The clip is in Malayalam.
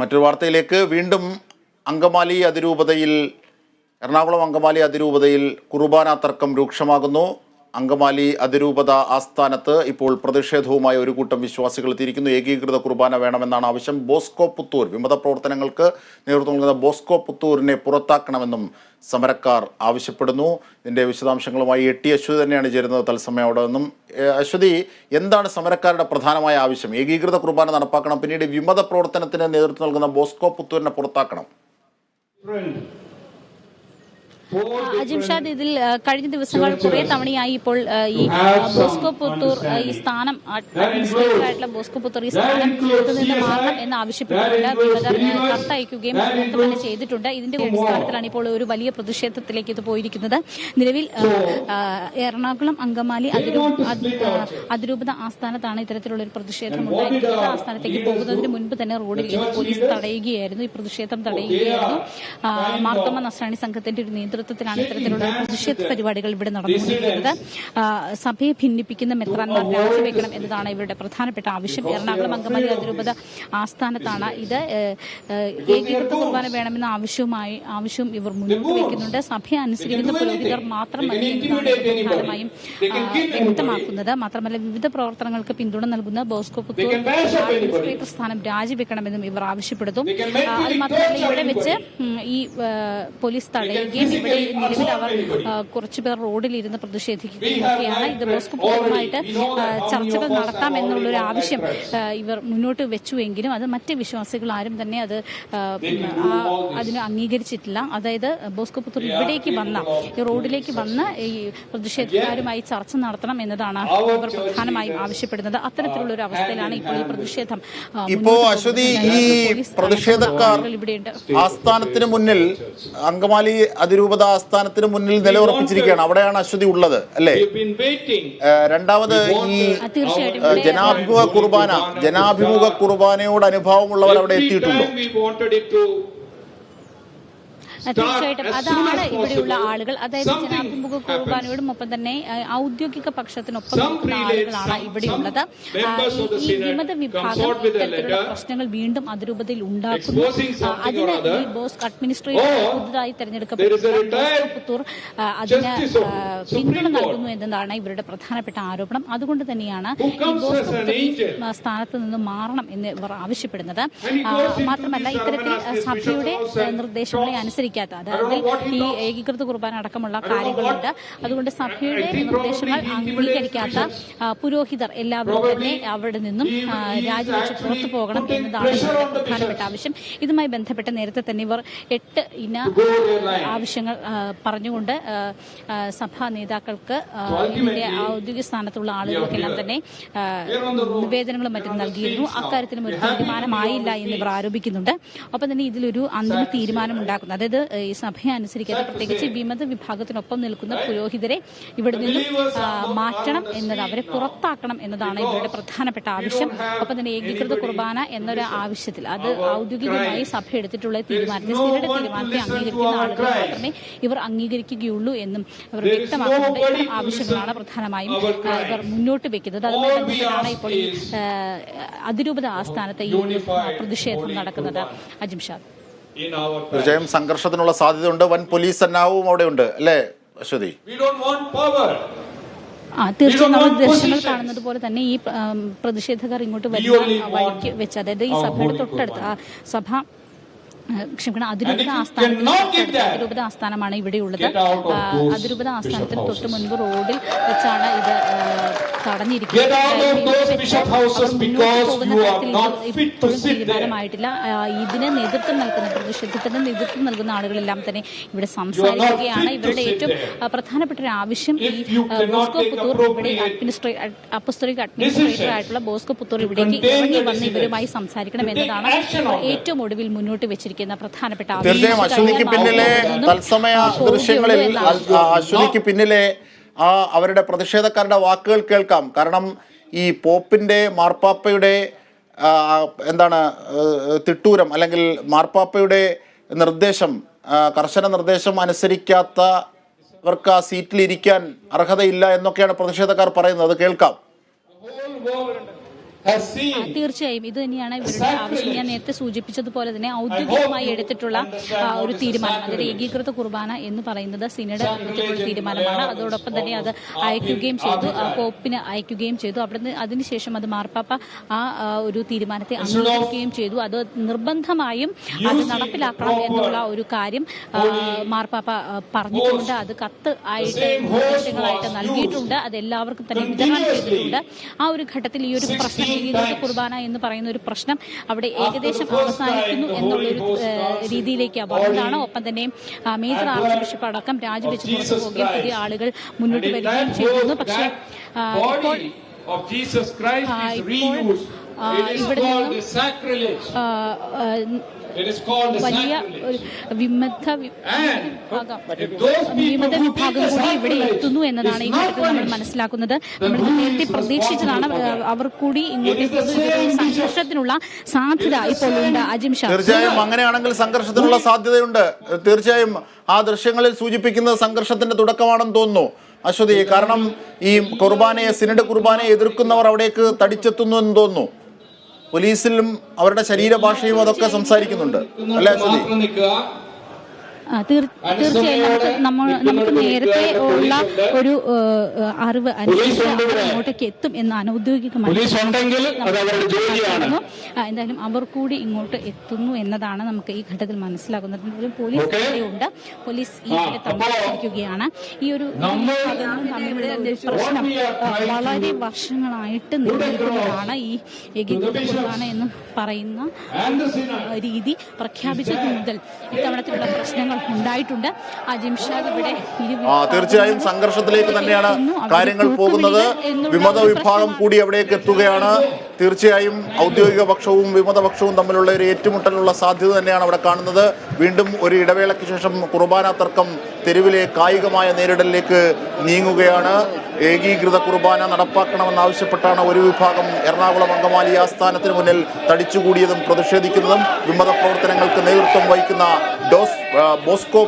മറ്റൊരു വാർത്തയിലേക്ക് വീണ്ടും അങ്കമാലി അതിരൂപതയിൽ എറണാകുളം അങ്കമാലി അതിരൂപതയിൽ കുർബാന തർക്കം രൂക്ഷമാകുന്നു. അങ്കമാലി അതിരൂപത ആസ്ഥാനത്ത് ഇപ്പോൾ പ്രതിഷേധവുമായി ഒരു കൂട്ടം വിശ്വാസികൾ എത്തിയിരിക്കുന്നു. ഏകീകൃത കുർബാന വേണമെന്നാണ് ആവശ്യം. ബോസ്കോ പുത്തൂർ വിമത പ്രവർത്തനങ്ങൾക്ക് നേതൃത്വം നൽകുന്ന ബോസ്കോ പുത്തൂരിനെ പുറത്താക്കണമെന്നും സമരക്കാർ ആവശ്യപ്പെടുന്നു. ഇതിൻ്റെ വിശദാംശങ്ങളുമായി അശ്വതി തന്നെയാണ് ചേരുന്നത് തത്സമയം അവിടെ നിന്നും. അശ്വതി, എന്താണ് സമരക്കാരുടെ പ്രധാനമായ ആവശ്യം? ഏകീകൃത കുർബാന നടപ്പാക്കണം, പിന്നീട് വിമത പ്രവർത്തനത്തിന് നേതൃത്വം നൽകുന്ന ബോസ്കോ പുത്തൂരിനെ പുറത്താക്കണം. അജിംഷാദ്, ഇതിൽ കഴിഞ്ഞ ദിവസങ്ങൾ കുറെ തവണയായി ഇപ്പോൾ ഈ ബോസ്കോ പുത്തൂർ ഈ സ്ഥാനം അഡ്മിനിസ്ട്രേറ്ററായിട്ടുള്ള ബോസ്കോ പുത്തൂർ ഈ സ്ഥാനത്ത് നിന്ന് മാറണം എന്ന് ആവശ്യപ്പെട്ടുകൊണ്ട് വിമതർ കത്തയക്കുകയും തന്നെ ചെയ്തിട്ടുണ്ട്. ഇതിന്റെ അടിസ്ഥാനത്തിലാണ് ഇപ്പോൾ ഒരു വലിയ പ്രതിഷേധത്തിലേക്ക് ഇത് പോയിരിക്കുന്നത്. നിലവിൽ എറണാകുളം അങ്കമാലി അതിരൂപത ആസ്ഥാനത്താണ് ഇത്തരത്തിലുള്ള ഒരു പ്രതിഷേധം ഉണ്ടായിരിക്കുന്നത്. ആസ്ഥാനത്തേക്ക് പോകുന്നതിന് മുൻപ് തന്നെ റോഡിൽ പോലീസ് തടയുകയായിരുന്നു, ഈ പ്രതിഷേധം തടയുകയായിരുന്നു. മാർത്തോമ നസ്രാണി സംഘത്തിന്റെ ഒരു നേതൃത്വത്തിലാണ് ഇത്തരത്തിലുള്ള പ്രതിഷേധ പരിപാടികൾ ഇവിടെ നടന്നുകൊണ്ടിരിക്കുന്നത്. സഭയെ ഭിന്നിപ്പിക്കുന്ന മെത്രാൻമാർ രാജിവെക്കണം എന്നതാണ് ഇവരുടെ പ്രധാനപ്പെട്ട ആവശ്യം. എറണാകുളം അങ്കമാലി അതിരൂപത ആസ്ഥാനത്താണ് ഇത്. ഏകീകൃത കുർബാന വേണമെന്ന ആവശ്യവും ഇവർ മുന്നോട്ട് വയ്ക്കുന്നുണ്ട്. സഭയെ അനുസരിക്കുന്ന പുരോഹിതർ മാത്രം മതി എന്നതാണ് പ്രധാനമായും വ്യക്തമാക്കുന്നത്. മാത്രമല്ല, വിവിധ പ്രവർത്തനങ്ങൾക്ക് പിന്തുണ നൽകുന്ന ബോസ്കോ പുത്തൂർ അഡ്മിനിസ്ട്രേറ്റർ സ്ഥാനം രാജിവെക്കണമെന്നും ഇവർ ആവശ്യപ്പെടുന്നു. അത് മാത്രമല്ല, ഇവിടെ വെച്ച് ഈ പോലീസ് തടയുകയും ഇവിടെ നിലവിൽ അവർ കുറച്ചുപേർ റോഡിലിരുന്ന് പ്രതിഷേധിക്കുകയൊക്കെയാണ്. ഇത് ബോസ്കോ പുത്തൂരുമായിട്ട് ചർച്ചകൾ നടത്താം എന്നുള്ളൊരു ആവശ്യം ഇവർ മുന്നോട്ട് വെച്ചുവെങ്കിലും അത് മറ്റ് വിശ്വാസികൾ ആരും തന്നെ അതിന് അംഗീകരിച്ചിട്ടില്ല. അതായത് ബോസ്കോ പുത്തൂർ ഇവിടേക്ക് ഈ റോഡിലേക്ക് വന്ന് ഈ പ്രതിഷേധക്കാരുമായി ചർച്ച നടത്തണം എന്നതാണ് ഇവർ പ്രധാനമായും ആവശ്യപ്പെടുന്നത്. അത്തരത്തിലുള്ള ഒരു അവസ്ഥയിലാണ് ഇപ്പോൾ ഈ പ്രതിഷേധം. ഇപ്പോ അശ്വതി, ഈ പ്രതിഷേധക്കാർ ആസ്ഥാനത്തിന് മുന്നിൽ, അങ്കമാലി അതിരൂപത ആസ്ഥാനത്തിന് മുന്നിൽ നിലയുറപ്പിച്ചിരിക്കുകയാണ്. അവിടെയാണ് അശ്വതി ഉള്ളത്, അല്ലേ? രണ്ടാമത്, ഈ ജനാഭിമുഖ കുർബാനയോട് അനുഭാവമുള്ളവർ അവിടെ എത്തിയിട്ടുണ്ടോ? തീർച്ചയായിട്ടും അതാണ് ഇവിടെയുള്ള ആളുകൾ. അതായത് ജനാഭിമുഖ കുർബാനയോടും ഒപ്പം തന്നെ ഔദ്യോഗിക പക്ഷത്തിനൊപ്പം നിൽക്കുന്ന ആളുകളാണ് ഇവിടെയുള്ളത്. ഈ വിമത വിഭാഗം ഇത്തരത്തിലുള്ള പ്രശ്നങ്ങൾ വീണ്ടും അതിരൂപതയിൽ ഉണ്ടാക്കുന്നു. അതിന് ഈ ബോസ്കോ അഡ്മിനിസ്ട്രേറ്റർ പുതുതായി തെരഞ്ഞെടുക്കപ്പെട്ട ബോസ്കോ പുത്തൂർ അതിന് പിന്തുണ നൽകുന്നു എന്നതാണ് ഇവരുടെ പ്രധാനപ്പെട്ട ആരോപണം. അതുകൊണ്ട് തന്നെയാണ് ഈ ബോസ്കോ പുത്തൂർ സ്ഥാനത്ത് നിന്ന് മാറണം എന്ന് ഇവർ ആവശ്യപ്പെടുന്നത്. മാത്രമല്ല, ഇത്തരത്തിൽ സഭയുടെ നിർദ്ദേശങ്ങളെ അനുസരിച്ച് അതായത് ഈ ഏകീകൃത കുർബാന അടക്കമുള്ള കാര്യങ്ങളുണ്ട്. അതുകൊണ്ട് സഭയുടെ നിർദ്ദേശങ്ങൾ അംഗീകരിക്കാത്ത പുരോഹിതർ എല്ലാവരും തന്നെ അവിടെ നിന്നും രാജിവെച്ച് പുറത്തു പോകണം എന്നതാണ് ഇവരുടെ പ്രധാനപ്പെട്ട ആവശ്യം. ഇതുമായി ബന്ധപ്പെട്ട് നേരത്തെ തന്നെ ഇവർ 8 ഇന ആവശ്യങ്ങൾ പറഞ്ഞുകൊണ്ട് സഭാ നേതാക്കൾക്ക് ഇതിന്റെ ഔദ്യോഗിക സ്ഥാനത്തുള്ള ആളുകൾക്കെല്ലാം തന്നെ നിവേദനങ്ങളും മറ്റും നൽകിയിരുന്നു. അക്കാര്യത്തിലും ഒരു തീരുമാനമായില്ല എന്ന് ഇവർ ആരോപിക്കുന്നുണ്ട്. ഒപ്പം തന്നെ ഇതിലൊരു അന്തിമ തീരുമാനം ഉണ്ടാക്കുന്നു. അതായത് ഈ സഭയെ അനുസരിക്കാതെ പ്രത്യേകിച്ച് വിമത വിഭാഗത്തിനൊപ്പം നിൽക്കുന്ന പുരോഹിതരെ ഇവിടെ നിന്നും മാറ്റണം എന്നത്, അവരെ പുറത്താക്കണം എന്നതാണ് ഇവരുടെ പ്രധാനപ്പെട്ട ആവശ്യം. ഒപ്പം തന്നെ ഏകീകൃത കുർബാന എന്നൊരു ആവശ്യത്തിൽ അത് ഔദ്യോഗികമായി സഭ എടുത്തിട്ടുള്ള തീരുമാനത്തെ, സ്ഥിരയുടെ തീരുമാനത്തെ അംഗീകരിക്കുന്ന ആളുകൾ മാത്രമേ ഇവർ അംഗീകരിക്കുകയുള്ളൂ എന്നും അവർ വ്യക്തമാക്കുന്നുണ്ട്. ഇത്തരം ആവശ്യങ്ങളാണ് പ്രധാനമായും ഇവർ മുന്നോട്ട് വെക്കുന്നത്. അതുമായി ബന്ധപ്പെട്ടാണ് ഇപ്പോൾ ഈ അതിരൂപത ആസ്ഥാനത്ത് ഈ പ്രതിഷേധം നടക്കുന്നത്. അജിംഷാദ്, തീർച്ചയായും സംഘർഷത്തിനുള്ള സാധ്യതയുണ്ട്. വൻ പോലീസ് സന്നാഹവും അവിടെ ഉണ്ട്, അല്ലേ അശ്വതി? തീർച്ചയായും നമ്മൾ ദൃശ്യങ്ങൾ കാണുന്നത് പോലെ തന്നെ ഈ പ്രതിഷേധക്കാർ ഇങ്ങോട്ട് വരുന്ന വഴിക്ക് വെച്ച്, അതായത് ഈ സഭയുടെ തൊട്ടടുത്ത് അതിരൂപത ആസ്ഥാനമാണ് ഇവിടെയുള്ളത്. അതിരൂപത ആസ്ഥാനത്തിന് തൊട്ട് മുൻപ് റോഡിൽ വെച്ചാണ് ഇത് തടഞ്ഞിരിക്കുന്നത്. ഇപ്പോഴും തീരുമാനമായിട്ടില്ല. ഇതിന് നേതൃത്വം നൽകുന്ന, പ്രതിഷേധത്തിന് നേതൃത്വം നൽകുന്ന ആളുകളെല്ലാം തന്നെ ഇവിടെ സംസാരിക്കുകയാണ്. ഇവരുടെ ഏറ്റവും പ്രധാനപ്പെട്ട ഒരു ആവശ്യം ഈ ബോസ്കോ പുത്തൂർ ഇവിടെ അപ്പസ്തോലിക് അഡ്മിനിസ്ട്രേറ്റർ ആയിട്ടുള്ള ബോസ്കോ പുത്തൂർ ഇവിടേക്ക് ഇറങ്ങി വന്ന് ഇവരുമായി സംസാരിക്കണം എന്നതാണ് ഏറ്റവും ഒടുവിൽ മുന്നോട്ട് വെച്ചിരിക്കുന്നത് പ്രധാനപ്പെട്ട തീർച്ചയായും അശ്വതിക്ക് പിന്നിലെ തത്സമയ ദൃശ്യങ്ങളിൽ അശ്വതിക്ക് പിന്നിലെ അവരുടെ പ്രതിഷേധക്കാരുടെ വാക്കുകൾ കേൾക്കാം. കാരണം ഈ പോപ്പിന്റെ, മാർപ്പാപ്പയുടെ തിട്ടൂരം അല്ലെങ്കിൽ മാർപ്പാപ്പയുടെ നിർദ്ദേശം, കർശന നിർദ്ദേശം അനുസരിക്കാത്തവർക്ക് ആ സീറ്റിൽ ഇരിക്കാൻ അർഹതയില്ല എന്നൊക്കെയാണ് പ്രതിഷേധക്കാർ പറയുന്നത്. അത് കേൾക്കാം. തീർച്ചയായും ഇത് തന്നെയാണ് ഇവരുടെ ആവശ്യം. ഞാൻ നേരത്തെ സൂചിപ്പിച്ചതുപോലെ തന്നെ ഔദ്യോഗികമായി എടുത്തിട്ടുള്ള ഒരു തീരുമാനം, അതായത് ഏകീകൃത കുർബാന എന്ന് പറയുന്നത് സിനഡ് എടുത്തിട്ടുള്ള തീരുമാനമാണ്. അതോടൊപ്പം തന്നെ അത് അയക്കുകയും ചെയ്തു, പോപ്പിന് അയക്കുകയും ചെയ്തു. അതിനുശേഷം അത് മാർപ്പാപ്പ ആ ഒരു തീരുമാനത്തെ അംഗീകരിക്കുകയും ചെയ്തു. അത് നിർബന്ധമായും അത് നടപ്പിലാക്കണം എന്നുള്ള ഒരു കാര്യം മാർപ്പാപ്പ പറഞ്ഞിട്ടുണ്ട്. അത് കത്ത് ആയിട്ട് നിർദ്ദേശങ്ങളായിട്ട് നൽകിയിട്ടുണ്ട്. അത് എല്ലാവർക്കും തന്നെ വിതരണം ചെയ്തിട്ടുണ്ട്. ആ ഒരു ഘട്ടത്തിൽ ഈ ഒരു പ്രശ്നം, ഏകീകൃത കുർബാന എന്ന് പറയുന്ന ഒരു പ്രശ്നം അവിടെ ഏകദേശം അവസാനിക്കുന്നു എന്നുള്ളൊരു രീതിയിലേക്ക് വന്നതാണ്. ഒപ്പം തന്നെ മേജർ ആർച്ച് ബിഷപ്പ് അടക്കം രാജിവെച്ച് പുറത്തു പോവുകയും പുതിയ ആളുകൾ മുന്നോട്ട് വരികയും ചെയ്തിരുന്നു. പക്ഷേ ഇപ്പോൾ ഇവിടെ വലിയ വിമത വിഭാഗം കൂടി ഇവിടെ എത്തുന്നു എന്നതാണ് ഈ ഘട്ടത്തിൽ നമ്മൾ മനസ്സിലാക്കുന്നത്. നമ്മൾ നേരത്തെ പ്രതീക്ഷിച്ചതാണ്. അവർ കൂടി ഇങ്ങോട്ട് സംഘർഷത്തിനുള്ള സാധ്യത ഇപ്പോൾ ഉണ്ട്. അജിം ഷാ, തീർച്ചയായും അങ്ങനെയാണെങ്കിൽ സംഘർഷത്തിനുള്ള സാധ്യതയുണ്ട്. തീർച്ചയായും ആ ദൃശ്യങ്ങളിൽ സൂചിപ്പിക്കുന്നത് സംഘർഷത്തിന്റെ തുടക്കമാണെന്ന് തോന്നുന്നു അശ്വതി. കാരണം ഈ കുർബാനയെ, സിനഡ് കുർബാനയെ എതിർക്കുന്നവർ അവിടേക്ക് തടിച്ചെത്തുന്നു എന്ന് തോന്നുന്നു. പോലീസിലും അവരുടെ ശരീരഭാഷയും അതൊക്കെ സംസാരിക്കുന്നുണ്ട് അല്ലേ അശ്വതി? തീർച്ചയായും നമുക്ക് നേരത്തെ ഉള്ള ഒരു അറിവ് അനുസരിച്ച് അങ്ങോട്ടേക്ക് എത്തും എന്ന് അനൗദ്യോഗികമായി എന്തായാലും അവർ കൂടി ഇങ്ങോട്ട് എത്തുന്നു എന്നതാണ് നമുക്ക് ഈ ഘട്ടത്തിൽ മനസ്സിലാക്കുന്നത്. എന്തായാലും പോലീസ് ഉണ്ട്, പോലീസ് ഈ തമ്മിലിരിക്കുകയാണ്. ഈ ഒരു പ്രശ്നം വളരെ വർഷങ്ങളായിട്ട് നിലനിൽക്കുന്നതാണ്. ഈ ഏകീകൃത കുർബാന എന്ന് പറയുന്ന രീതി പ്രഖ്യാപിച്ചത് മുതൽ ഇത്തവണത്തിലുള്ള പ്രശ്നങ്ങൾ ഉണ്ടായിട്ടുണ്ട്. അജിംഷാദ് ഇവിടെ തീർച്ചയായും സംഘർഷത്തിലേക്ക് തന്നെയാണ് കാര്യങ്ങൾ പോകുന്നത്. വിമത വിഭാഗം കൂടി അവിടേക്ക് എത്തുകയാണ്. തീർച്ചയായും ഔദ്യോഗിക പക്ഷവും വിമത പക്ഷവും തമ്മിലുള്ള ഒരു ഏറ്റുമുട്ടലുള്ള സാധ്യത തന്നെയാണ് അവിടെ കാണുന്നത്. വീണ്ടും ഒരു ഇടവേളയ്ക്ക് ശേഷം കുർബാന തർക്കം തെരുവിലെ കായികമായ നേരിടലിലേക്ക് നീങ്ങുകയാണ്. ഏകീകൃത കുർബാന നടപ്പാക്കണമെന്നാവശ്യപ്പെട്ടാണ് ഒരു വിഭാഗം എറണാകുളം അങ്കമാലി ആസ്ഥാനത്തിന് മുന്നിൽ തടിച്ചുകൂടിയതും പ്രതിഷേധിക്കുന്നതും. വിമത പ്രവർത്തനങ്ങൾക്ക് നേതൃത്വം വഹിക്കുന്ന ബോസ്കോ